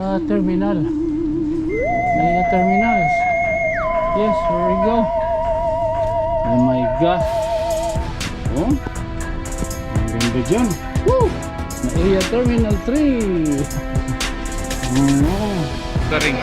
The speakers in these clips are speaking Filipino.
Terminal. Naya terminals. Yes, here we go. Oh my God. Oh, ang ganda dyan. Woo! Naya Terminal 3. Oh, Garing.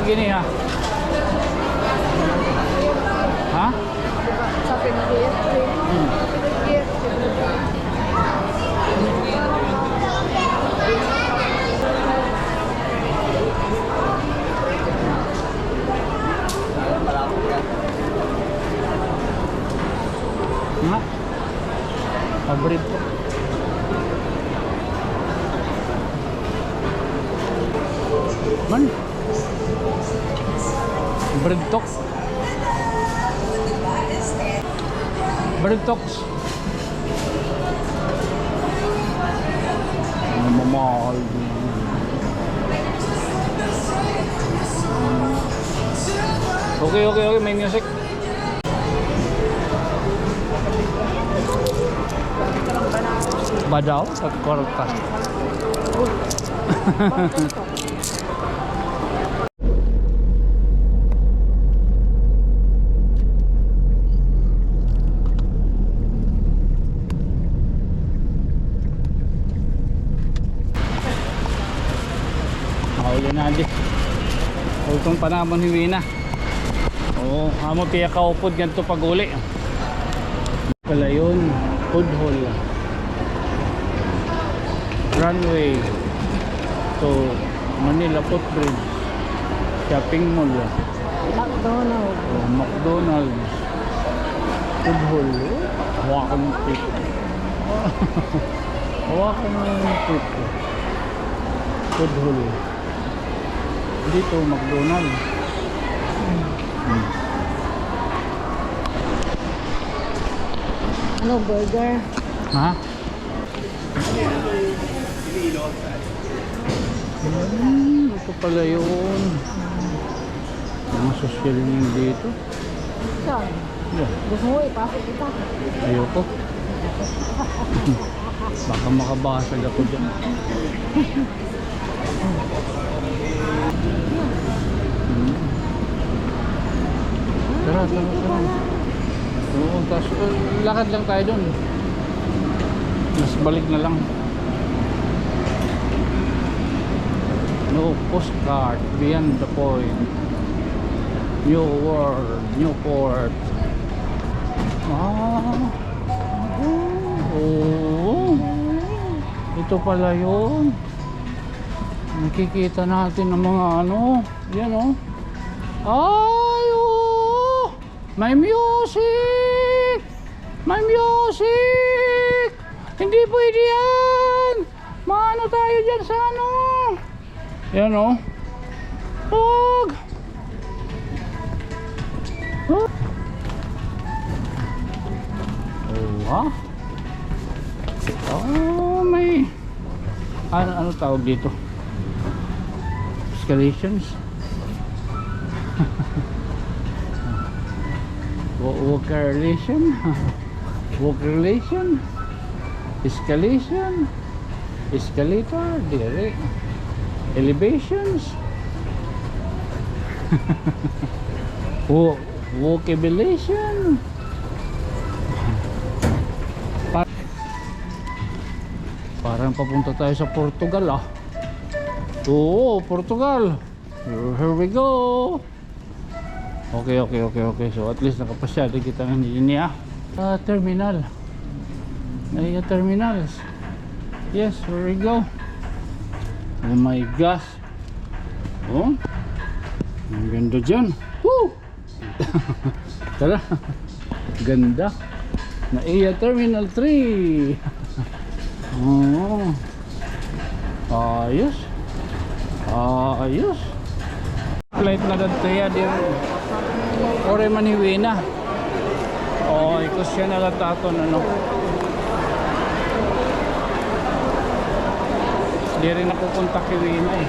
gini ha. Ha? Sa pinagiyat. Nga. Pabrit ko. Man. Bread talks. Bread talks. Mamahal. Okay, may music. Badaw at kortas. Yan na di. Utong panamon hiwi na. Oo, amo tiya kaupod ganito pag uli. Pala yun, food hall. Runway to Manila Footbridge. Shopping mall. McDonald's. Oh, McDonald's. Food hall. Hawakan ng tip. Hawakan ng tip. Food hall. Dito McDonald's. Ano, burger? Ha? Ito pala yun. Mga social media dito. Saan? Yeah. Gusto mo ipasok kita? Ayoko. Baka makabasag ako dyan. Tara. Oo, tapos lakad lang tayo dun. Mas balik na lang. No postcard, beyond the point. New world, new port. Oo. Ito pala yun. Nakikita natin ng mga ano. Yan o. Ay, oh! May music! May music! Hindi pwede yan! Maano tayo dyan sa ano? Yan o. Huwag! Oh, ha? Oh, may... Ano tawag dito? Escalations? Walker relation? Walker relation? Escalation? Escalator? Dire? Elevations? Walkabiliation? Parang papunta tayo sa Portugal ah. Oo, Portugal. Here we go. Okay. So at least nakapasyal din kita ng niya. Terminal. Ay, terminals. Yes, here we go. Oh my gosh. Oh. Ang ganda dyan. Woo! Tara. Ganda. Naiya Terminal 3. Oh. Ayos. Ayos. Flight na datiya din. Ore maniwi na. Oh, ikos siya na lataton ano. Di rin ako punta kiwi na eh.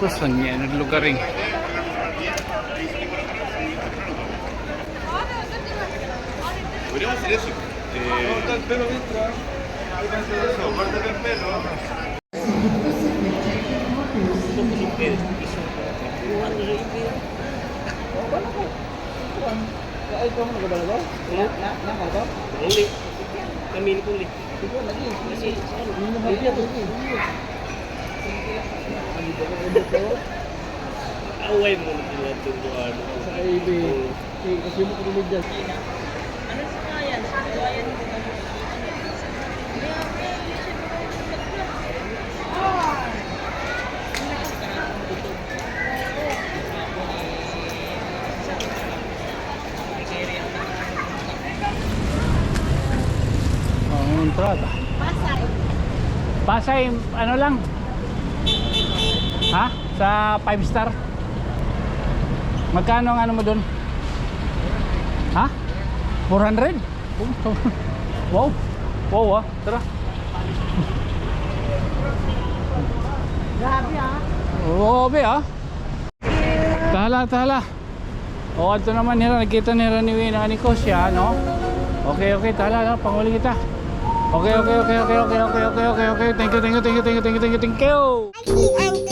Saan niya lugar rin? Podríamos hacer eso. Corta el pelo mientras. Corta el pelo. Ay, kamu nagabalaw? Nakato? Uli. Kami ni Uli. Ito lagi. Kasi, Hindi mo haliya to. away mo na tinatin ko ano. Sa IB. Kasi mo kumulig dyan. Entrada. Pasay, ano lang? Ha? Sa 5 star? Magkano ang ano mo doon? Ha? 400? Wow. Wow ah. Tara. Grabe ah. Grabe ah. Tala. O, ito naman nila. Nakita nila ni Wina ni Kosya, no? Okay. Tala. Panguli kita. Okay. Thank you.